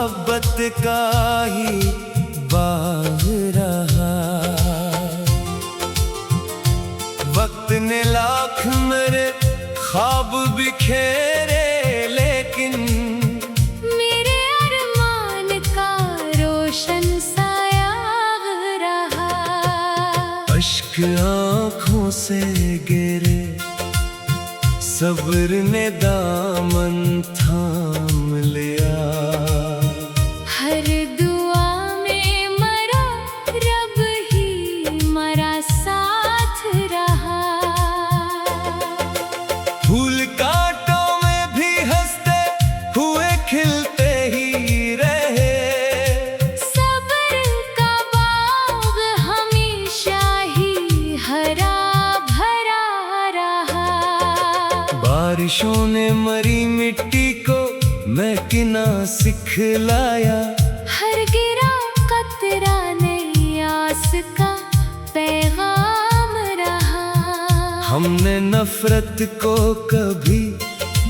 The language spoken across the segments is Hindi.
मोहब्बत का ही बाग रहा। वक्त ने लाख मेरे ख्वाब बिखेरे, लेकिन मेरे अरमान का रोशन साया रहा। अश्क आँखों से गिरे, सब्र ने दामन थाम लिया। हर दुआ में मरा रब ही मरा साथ रहा। फूल कांटों में भी हंसते हुए खिलते ही रहे। सब्र का बाग हमेशा ही हरा भरा रहा। बारिशों ने मरी मिट्टी को महकना सिखलाया। हर गिरा कतरा नई आस का पैगाम रहा। हमने नफरत को कभी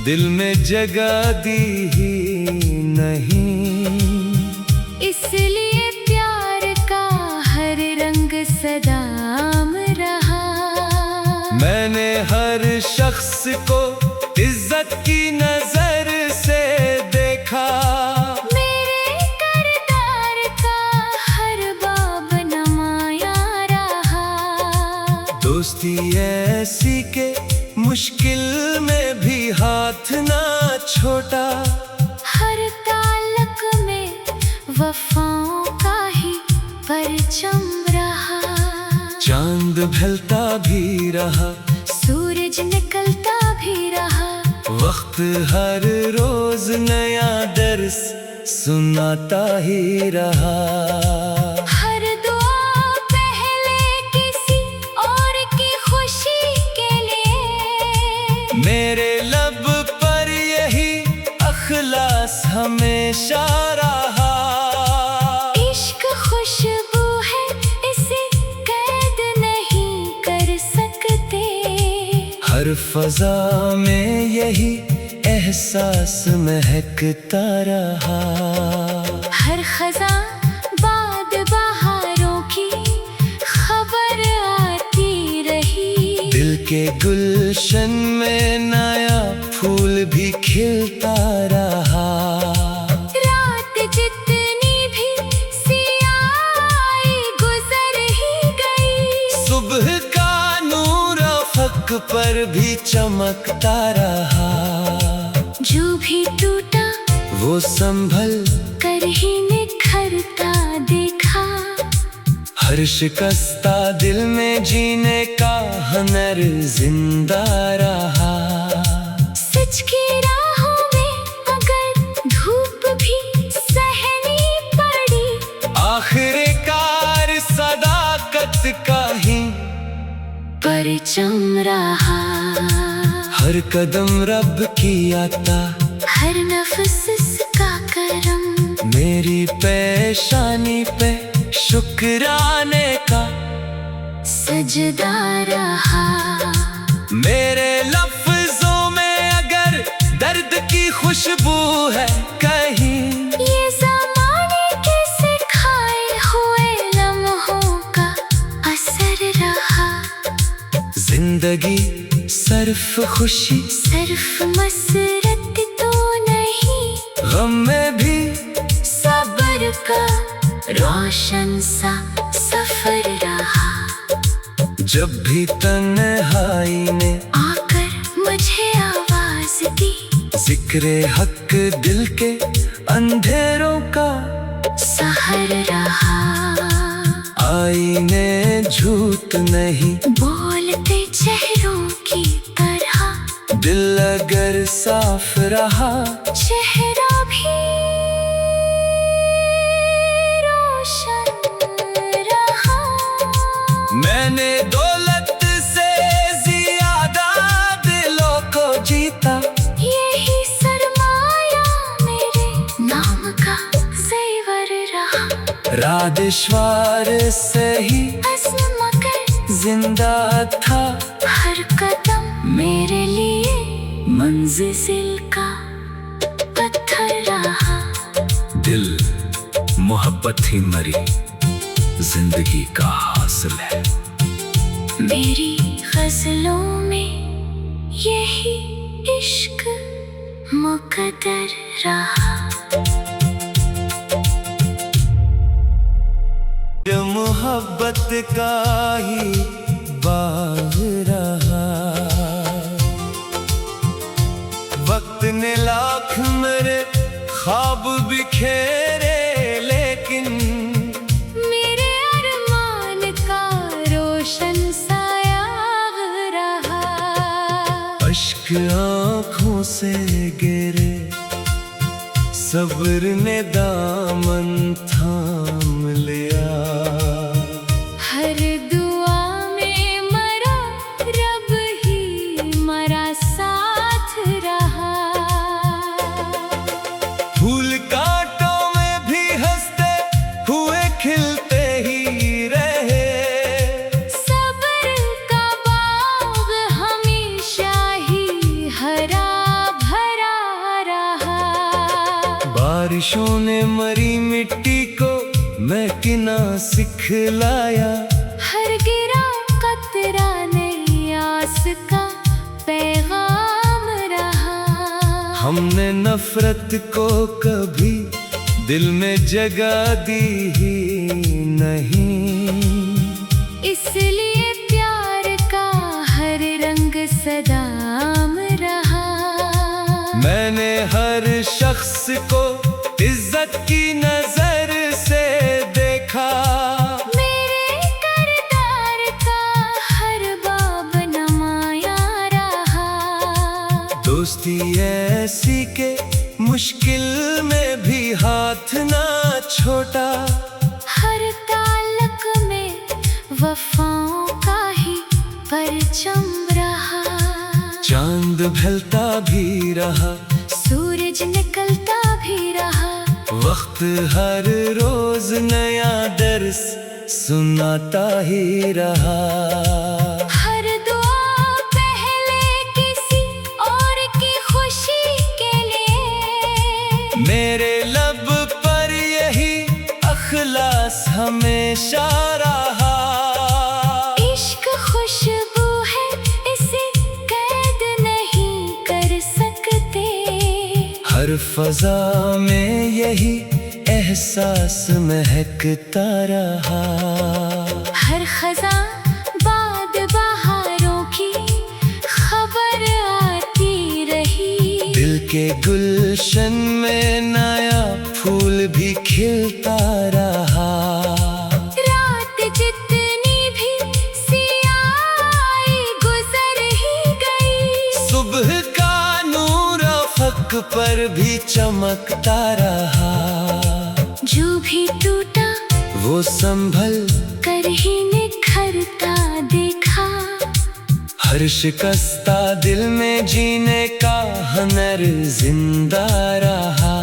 दिल में जगह दी ही नहीं, इसलिए प्यार का हर रंग सदाम रहा। मैंने हर शख्स को इज्जत की नजर से देखा। मेरे किरदार का हर बाब नमाया रहा। दोस्ती ऐसी के मुश्किल में भी हाथ ना छोटा। हर ताल्लुक में वफाओं का ही परचम रहा। चांद ढलता भी रहा, सूरज निकलता भी रहा। वक्त हर रोज नया दर्स सुनाता ही रहा। हर दुआ पहले किसी और की खुशी के लिए। मेरे लब पर यही अखलास हमेशा रहा। इश्क खुशबू है, इसे कैद नहीं कर सकते। हर फजा में यही एहसास महकता रहा। हर खज़ां बाद बहारों की खबर आती रही। दिल के गुलशन में नया फूल भी खिलता रहा। रात जितनी भी सियाही गुजर ही गई। सुबह का नूर अफक पर भी चमकता रहा। जो भी टूटा वो संभल कर ही निखरता देखा। हर शिकस्ता दिल में जीने का हुनर जिंदा रहा। सच की राहों में अगर धूप भी सहनी पड़ी। आखिरकार सदाकत का ही परचम रहा। हर कदम रब की आता, हर नफ्स का करम। मेरी पेशानी पे शुक्राने का सजदा रहा। मेरे लफ्जों में अगर दर्द की खुशबू है कहीं, ये ज़माने के सिखाए हुए लम्हों का असर रहा। जिंदगी सिर्फ खुशी सिर्फ मसरत तो नहीं, गम में भी सब्र का रोशन सा सफर रहा। जब भी तन्हाई ने आकर मुझे आवाज दी। जिक्रे हक दिल के अंधेरों का सहर रहा। आईने झूठ नहीं बोलते चेहरों की तरह। दिल अगर साफ रहा, चेहरा भी रोशन रहा। मैंने दौलत से ज्यादा दिलों को जीता। यही सरमाया मेरे नाम का जेवर रहा। राधेश्वर से ही अज़्म कर जिंदा था। हर कदम मेरे लिए मंजिल का पत्थर रहा। दिल मोहब्बत ही मरी जिंदगी का हासिल है। मेरी गजलों में यही इश्क मुकद्दर रहा। जो मोहब्बत का ही बाग रहा, वक्त ने लाख मेरे ख्वाब बिखेरे, लेकिन मेरे अरमान का रोशन साया रहा। अश्क आँखों से गिरे, सब्र ने दामन थाम लिया। हर दुआ में मरा रब ही मरा साथ रहा। फूल कांटों में भी हंसते हुए खिलते ही रहे, सब्र का बाग हमेशा ही हरा भरा रहा। बारिशों ने मरी मिट्टी को महकना सिखलाया। हर गिरा कतरा नई आस का पैगाम रहा। हमने नफरत को कभी दिल में जगह दी ही नहीं, इसलिए प्यार का हर रंग सदाम रहा। मैंने हर शख्स को इज्जत की नजर से देखा। मेरे किरदार का हर बाब नमाया रहा। दोस्ती ऐसी के मुश्किल में भी हाथ ना छोटा। हर ताल्लुक में वफाओं का ही परचम रहा। चांद ढलता भी रहा, सूरज निकलता भी रहा। वक्त हर रोज नया दर्स सुनाता ही रहा। हर दुआ पहले किसी और की खुशी के लिए। मेरे लब पर यही अखलास हमेशा रहा। इश्क खुशबू है, इसे कैद नहीं कर सकते। हर फजा में यही एहसास महकता रहा। हर खज़ां बाद बहारों की खबर आती रही। दिल के गुलशन में नया फूल भी खिलता रहा। रात जितनी भी सियाही गुजर ही गई। सुबह का नूर अफक पर भी चमकता रहा। जो भी टूटा वो संभल कर ही निखरता देखा। हर शिकस्ता दिल में जीने का हुनर जिंदा रहा।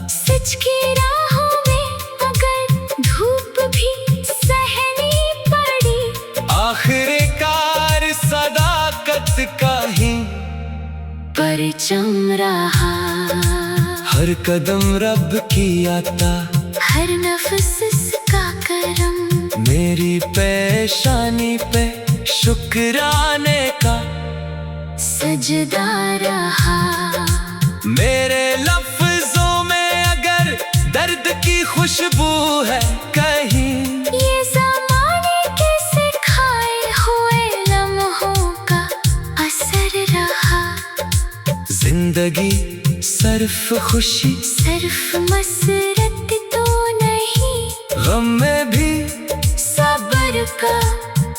सच की राहों में अगर धूप भी सहनी पड़ी। आखिरकार सदाकत का ही परचम रहा। हर कदम रब की आता, हर नफ्स का करम। मेरी पेशानी पे शुक्राने का सजदा रहा। मेरे लफ्जों में अगर दर्द की खुशबू है कहीं, ये ज़माने के सिखाए हुए लम्हों का असर रहा। जिंदगी सिर्फ खुशी सिर्फ मसरत तो नहीं, गम में भी सब्र का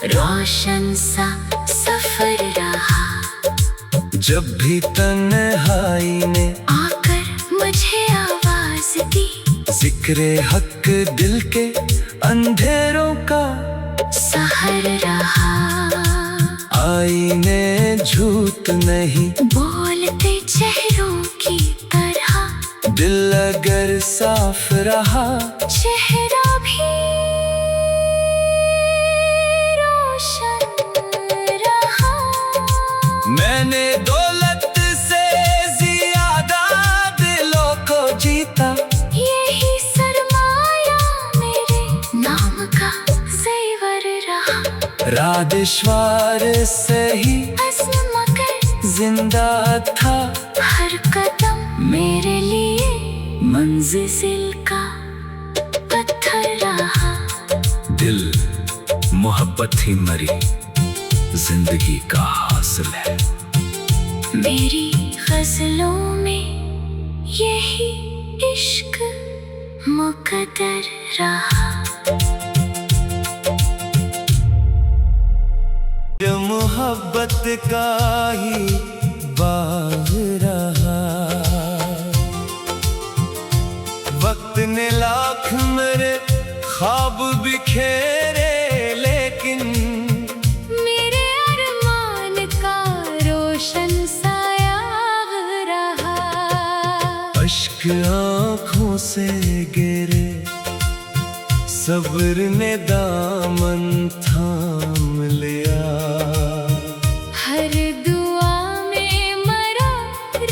रोशन सा सफर रहा। जब भी तन्हाई ने आकर मुझे आवाज दी। जिक्रे हक दिल के अंधेरों का सहर रहा। आईने झूठ नहीं बोलते चेहरों की तरह। दिल अगर साफ रहा, चेहरा भी रोशन रहा। मैंने दौलत से ज्यादा दिलों को जीता। ये राधेश्वर से ही अज़्म कर जिंदा था। हर कदम मेरे लिए मंजिल का पत्थर रहा। दिल मोहब्बत ही मरी जिंदगी का हासिल है। मेरी गज़लों में यही इश्क मुक़द्दर रहा। ये मोहब्बत का ही बाग रहा। वक्त ने लाख मेरे ख्वाब बिखेरे, लेकिन मेरे अरमान का रोशन साया रहा। अश्क आँखों से गिरे, सब्र ने दामन थाम लिया। हर दुआ में मरा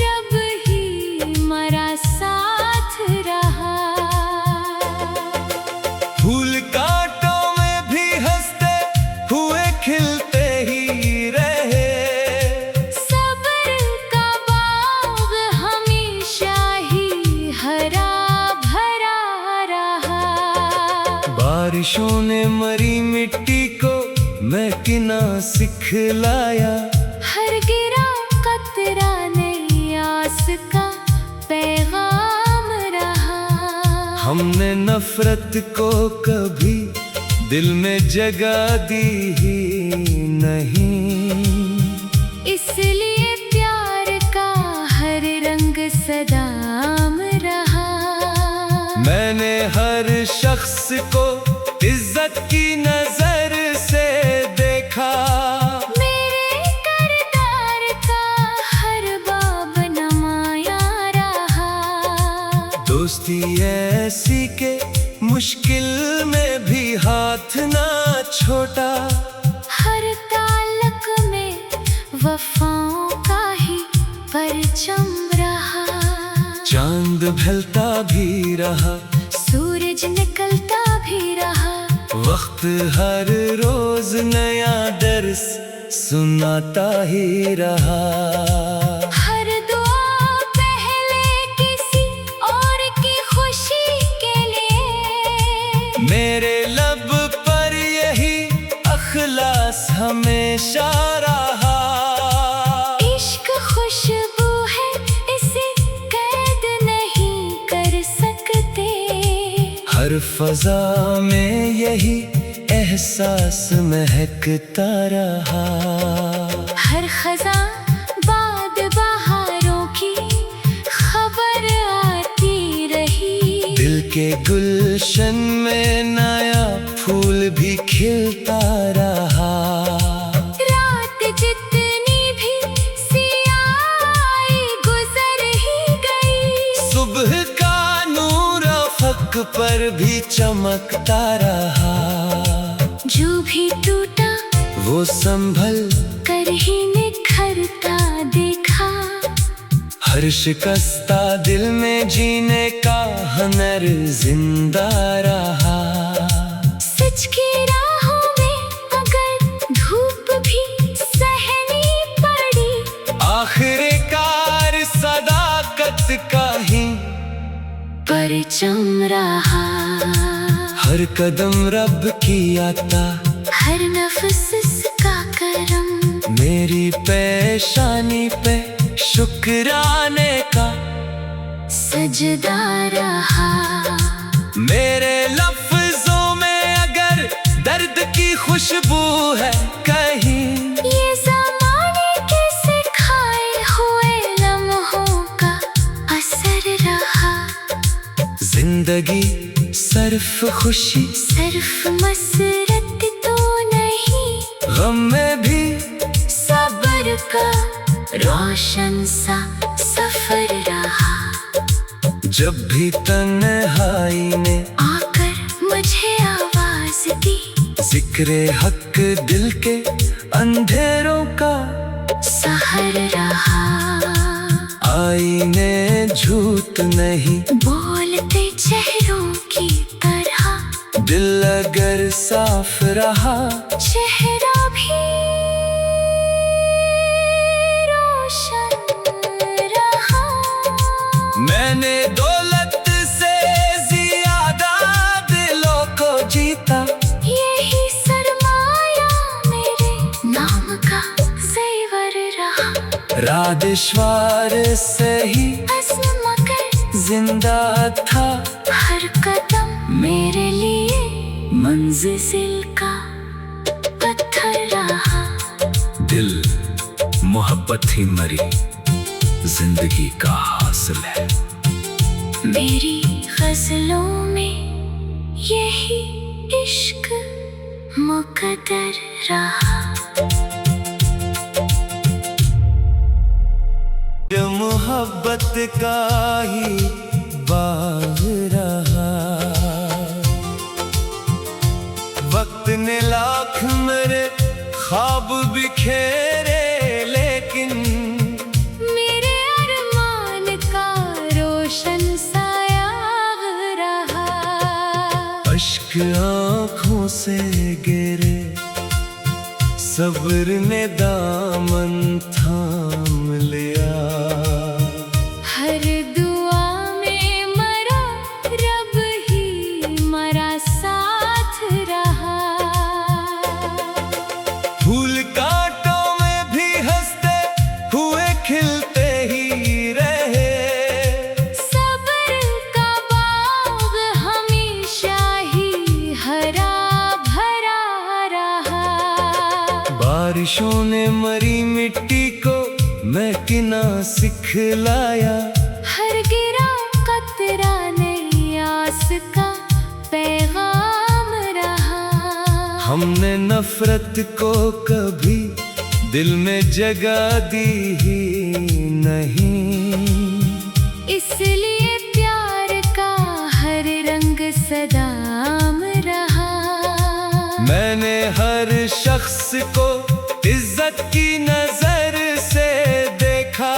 रब ही मरा साथ रहा। फूल कांटों में भी हंसते हुए खिलते ही रहे। सब्र का बाग हमेशा ही हरा भरा रहा। बारिशों ने मरी मिट्टी को महकना सिखलाया। हर गिरा कतरा नई आस का पैगाम रहा। हमने नफरत को कभी दिल में जगह दी ही नहीं। इसलिए प्यार का हर रंग सदाम रहा। मैंने हर शख्स को इज्जत की नजर से देखा। मेरे किरदार का हर बाब नमाया रहा। दोस्ती ऐसी के मुश्किल में भी हाथ ना छोटा। हर ताल्लुक में वफाओं का ही परचम रहा। चांद ढलता भी रहा, सूरज निकलता भी रहा। वक्त हर रोज नया दर्स सुनाता ही रहा। हर दुआ पहले किसी और की खुशी के लिए। मेरे लब पर यही अखलास हमेशा रहा। इश्क खुशबू है, इसे कैद नहीं कर सकते। हर फजा में यही एहसास महकता रहा। हर खज़ां बाद बहारों की खबर आती रही। दिल के गुलशन में नया फूल भी खिलता रहा। रात जितनी भी सियाही गुजर ही गई। सुबह का नूर अफक पर भी चमकता रहा। जो भी टूटा वो संभल कर ही निखरता देखा। हर शिकस्ता दिल में जीने का हुनर जिंदा रहा। सच की राहों में अगर धूप भी सहनी पड़ी। आखिरकार सदाकत का ही परचम रहा। हर कदम रब की आता, हर नफ्स का करम। मेरी पेशानी पे शुक्राने का सजदा रहा। मेरे लफ्जों में अगर दर्द की खुशबू है कहीं। ये ज़माने के सिखाए हुए लम्हों का असर रहा। जिंदगी सिर्फ खुशी सिर्फ मसरत तो नहीं। गम में भी सब्र का रोशन सा सफर रहा। जब भी तन्हाई ने आकर मुझे आवाज दी। जिक्रे हक दिल के अंधेरों का सहर रहा। आईने झूठ नहीं बोलते चेहरों की तरह। दिल अगर साफ रहा, चेहरा भी रोशन रहा। मैंने दौलत से ज्यादा दिलों को जीता, यही सरमाया मेरे नाम का ज़ेवर रहा। राधेश्वर से ही अज़्म कर जिंदा था, हर कदम मेरे लिए मंजिल का पत्थर रहा। दिल मोहब्बत ही मरी जिंदगी का हासिल है। मेरी गज़लों में यही इश्क मुक़द्दर रहा। जो मोहब्बत का ही बाग रहा, वक्त ने लाख मेरे ख्वाब बिखेरे, लेकिन मेरे अरमान का रोशन साया रहा। अश्क आँखों से गिरे, सब्र ने दामन थाम लिया। हर दुआ में मरा रब ही मरा साथ रहा। फूल कांटों में भी हंसते हुए खिलते ही रहे, सब्र का बाग हमेशा ही हरा भरा रहा। बारिशों ने मरी मिट्टी को महकना सिखलाया, हर गिरा कतरा नई आस का पैगाम रहा। हमने नफरत को कभी दिल में जगह दी ही नहीं, इसलिए प्यार का हर रंग सदाम रहा। मैंने हर शख्स को इज्जत की नजर से देखा,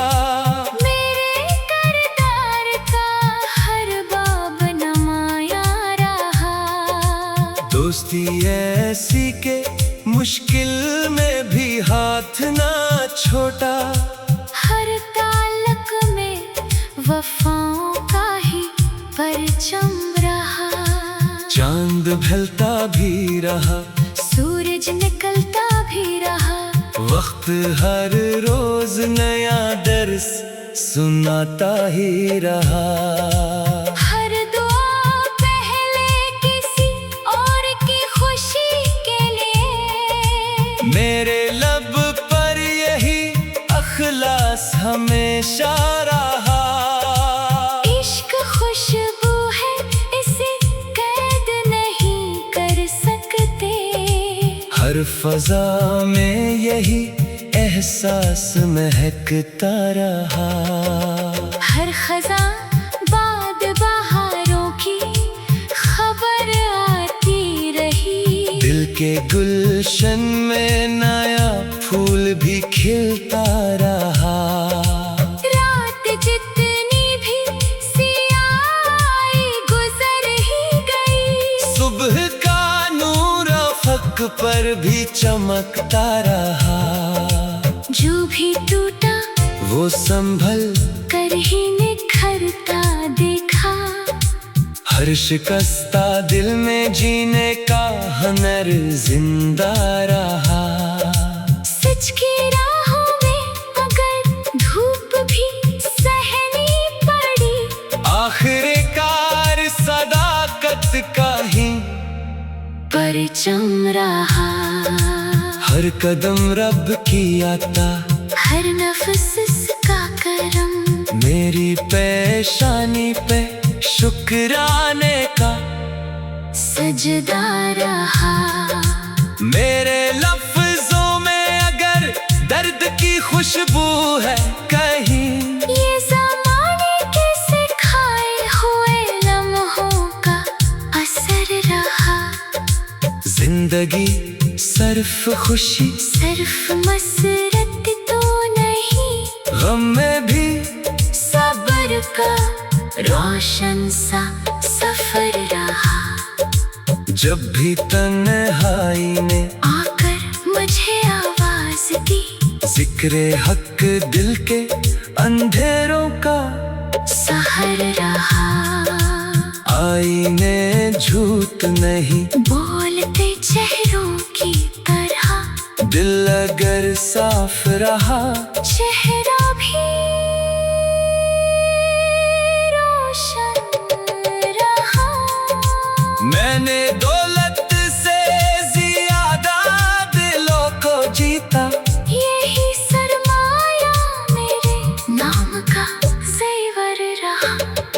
मेरे किरदार का हर बाब नमाया रहा। दोस्ती ऐसी के मुश्किल में भी हाथ ना छोटा, हर ताल्लुक में वफाओं का ही परचम रहा। चांद ढलता भी रहा, सूरज निकलता भी रहा। वक्त हर रोज नया दर्स सुनाता ही रहा। हर दुआ पहले किसी और की खुशी के लिए, मेरे लब पर यही अखलास हमेशा रहा। इश्क खुशबू है, इसे कैद नहीं कर सकते। हर फजा में यही एहसास महकता रहा। हर खज़ां बाद बहारों की खबर आती रही। दिल के गुलशन में नया फूल भी खिलता रहा। रात जितनी भी सियाही गुजर ही गई, सुबह का नूर अफक पर भी चमकता रहा। जो भी टूटा वो संभल कर ही निखरता देखा। हर शिकस्ता दिल में जीने का हुनर जिंदा रहा। सच की राहों में अगर धूप भी सहनी पड़ी, आखिरकार सदाकत का ही परचम रहा। हर कदम रब की आता, हर नफ्स का करम, मेरी पेशानी पे शुक्राने का सजदा रहा। मेरे लफ्जों में अगर दर्द की खुशबू है कहीं, ये ज़माने के सिखाए हुए लम्हों का असर रहा। जिंदगी सिर्फ खुशी, सिर्फ मसरत तो नहीं, गम में भी सब्र का रोशन सा सफर रहा। जब भी तन्हाई ने आकर मुझे आवाज दी, जिक्रे हक दिल के अंधेरों का सहर रहा। आईने झूठ नहीं बोलते चेहरों की तरह, दिल अगर साफ रहा चेहरा भी रोशन रहा। मैंने दौलत से ज्यादा दिलों को जीता, यही सरमाया मेरे नाम का जेवर रहा।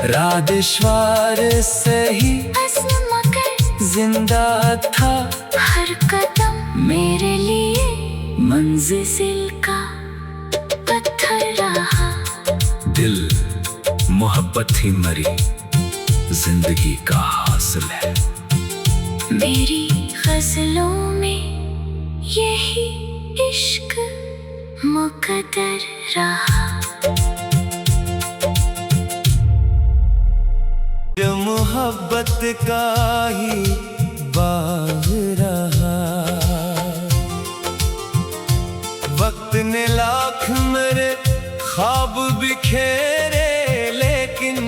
राधेश्वर से ही अज़्म मगर जिंदा था, हर कदम मेरे लिए मंजिल का पत्थर रहा। दिल मोहब्बत ही मरी जिंदगी का हासिल है। मेरी गजलों में यही इश्क मुकद्दर रहा। ये मोहब्बत का ही बाग रहा। वक्त ने लाख मेरे ख्वाब बिखेरे, लेकिन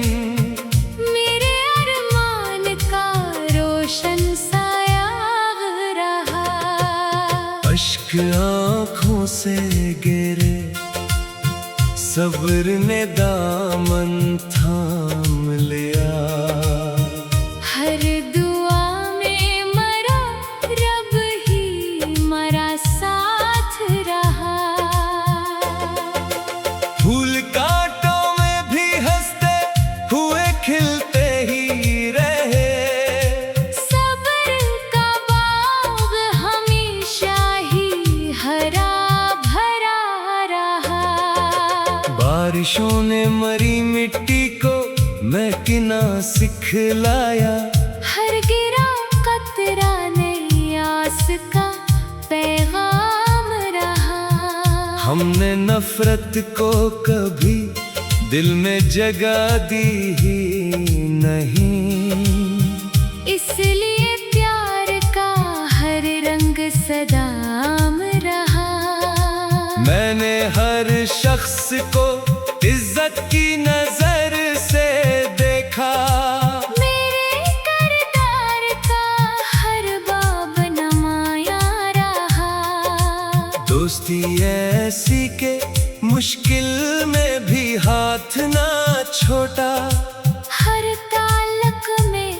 मेरे अरमान का रोशन साया रहा। अश्क आँखों से गिरे, सब्र ने दामन थाम लिया। हर दुआ में मरा रब ही मरा साथ रहा। फूल कांटों में भी हंसते हुए खिलते ही रहे, सब्र का बाग हमेशा ही हरा भरा रहा। बारिशों ने मरी मिट्टी को महकना सिखलाया। हर गिरा कतरा नई आस का पैगाम रहा। हमने नफरत को कभी दिल में जगह दी ही नहीं, इसलिए प्यार का हर रंग सदाम रहा। मैंने हर शख्स को इज्जत की नजर से देखा। मेरे किरदार का हर बाब नमाया रहा। दोस्ती ऐसी के मुश्किल में भी हाथ ना छोटा। हर ताल्लुक में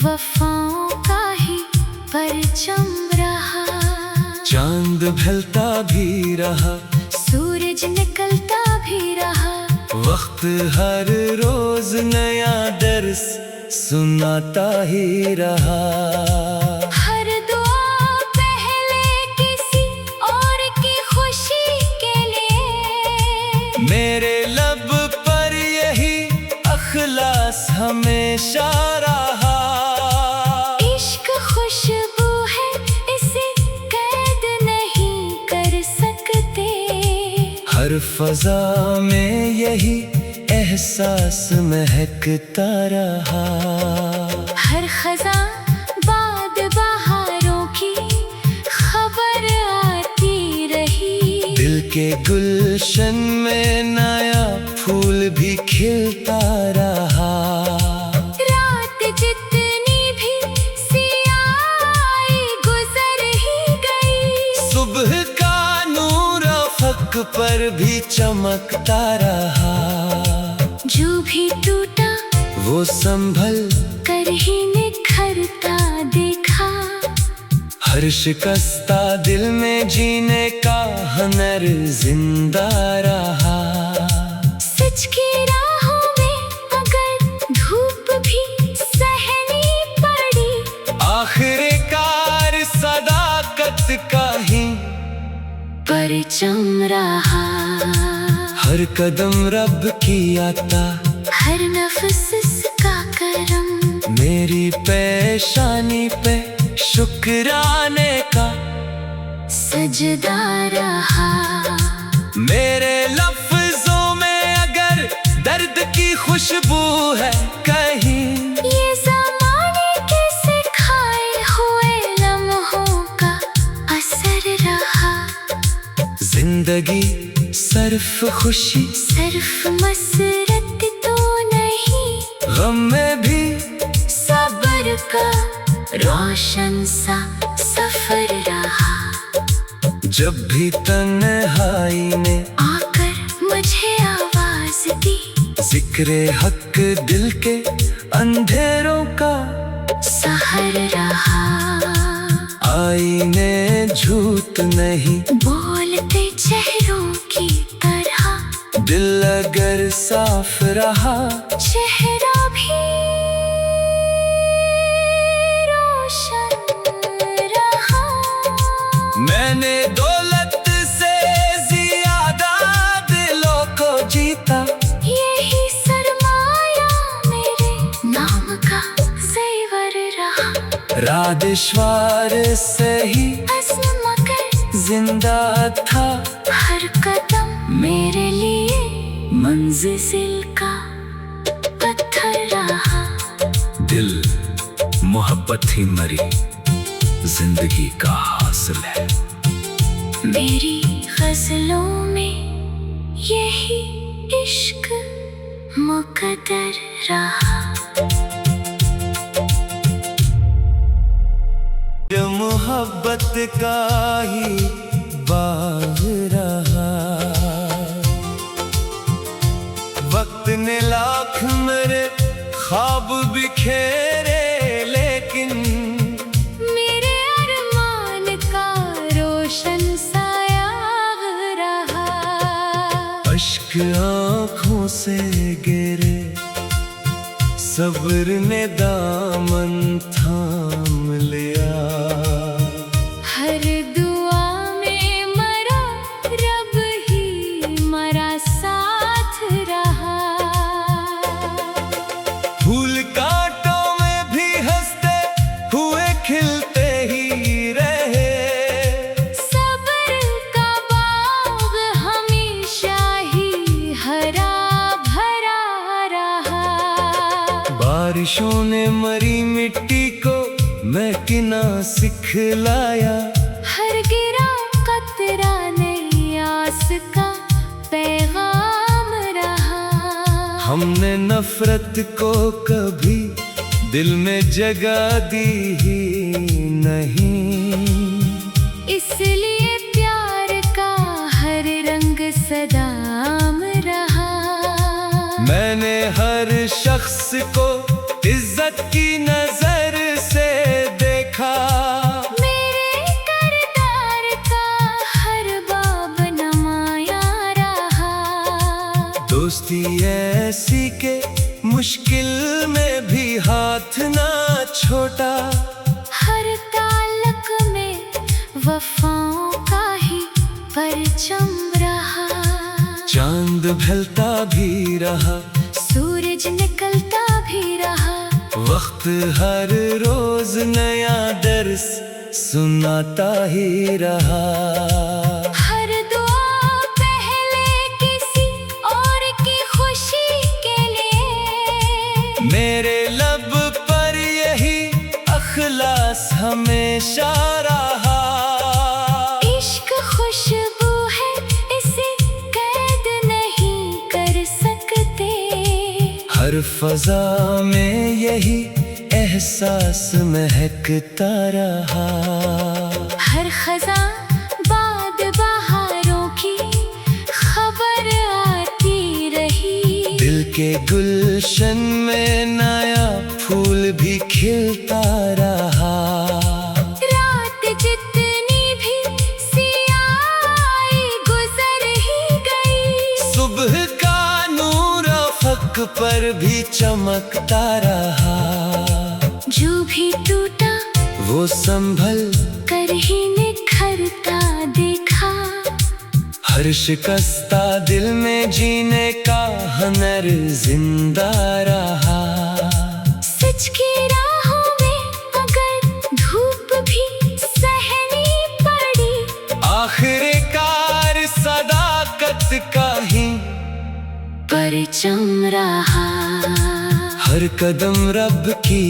वफाओं का ही परचम रहा। चांद ढलता भी रहा, सूरज निकलता भी रहा। वक्त हर रोज नया दर्स सुनाता ही रहा। हर दुआ पहले किसी और की खुशी के लिए। मेरे लब पर यही अखलास हमेशा रहा। इश्क खुशबू है, इसे कैद नहीं कर सकते। हर फजा में यही एहसास महकता रहा। हर खज़ां बाद बहारों की खबर आती रही। दिल के गुलशन में नया फूल भी खिलता रहा। रात जितनी भी सियाही गुजर ही गई। सुबह का नूर अफक पर भी चमकता रहा। जो भी टूटा वो संभल कर ही निखरता देखा। हर शिकस्ता दिल में जीने का हुनर जिंदा रहा। सच की राहों में अगर धूप भी सहनी पड़ी। आखिरकार सदाकत का ही परचम रहा। हर कदम रब की आता, हर नफ्स का करम। मेरी पेशानी पे शुक्राने का सजदा रहा। मेरे लफ्जों में अगर दर्द की खुशबू है कहीं, ये ज़माने के सिखाए जिंदगी सिर्फ खुशी, सिर्फ मसरत तो नहीं, गम में भी सब्र का रोशन सा सफर रहा। जब भी तन्हाई ने आकर मुझे आवाज दी, जिक्रे हक दिल के अंधेरों का सहर रहा। आईने झूठ नहीं बोलते चेहरों की तरह, दिल अगर साफ रहा चेहरा भी रोशन रहा। मैंने दौलत से ज्यादा दिलों को जीता, यही सरमाया मेरे नाम का जेवर रहा। राधेश्वर से ही अज़्म मगर जिंदा था, हर कदम मेरे लिए मंजिल का पत्थर रहा। दिल मोहब्बत ही मरी जिंदगी का हासिल है। मेरी गजलों में यही इश्क मुकद्दर रहा। जो मोहब्बत का ही बाग रहा, वक्त ने लाख मेरे ख्वाब बिखेरे, लेकिन मेरे अरमान का रोशन साया रहा। अश्क आँखों से गिरे, सब्र ने दामन थाम लिया। हर दुआ में मरा रब ही मरा साथ रहा। फूल कांटों में भी हंसते हुए खिलते ही रहे, सब्र का बाग हमेशा ही हरा भरा रहा। बारिशों ने मरी मिट्टी को महकना सिखलाया, हर गिरा कतरा नई आस का पैगाम रहा। हमने नफरत को कभी दिल में जगह दी ही नहीं, इसलिए प्यार का हर रंग सदाम रहा। मैंने हर शख्स को इज्जत की नजर से देखा, मेरे किरदार का हर बाब नमाया रहा। दोस्ती ऐसी के मुश्किल में भी हाथ ना छोटा, हर ताल्लुक में वफाओं का ही परचम रहा। चांद ढलता भी रहा, सूरज निकलता भी रहा। वक्त हर रोज नया दर्स सुनाता ही रहा। हर दुआ पहले किसी और की खुशी के लिए, मेरे लब पर यही अखलास हमेशा रहा। इश्क खुशबू है, इसे कैद नहीं कर सकते। हर फजा में यही एहसास महकता रहा। हर खज़ां बाद बहारों की खबर आती रही। दिल के गुलशन में नया फूल भी खिलता रहा। रात जितनी भी सियाही गुजर ही गई, सुबह का नूर अफक पर भी चमकता रहा। जो भी टूटा वो संभल कर ही निखरता देखा। हर शिकस्ता दिल में जीने का हुनर जिंदा रहा। सच की राहों में अगर धूप भी सहनी पड़ी, आखिरकार सदाकत का ही परचम रहा। हर कदम रब की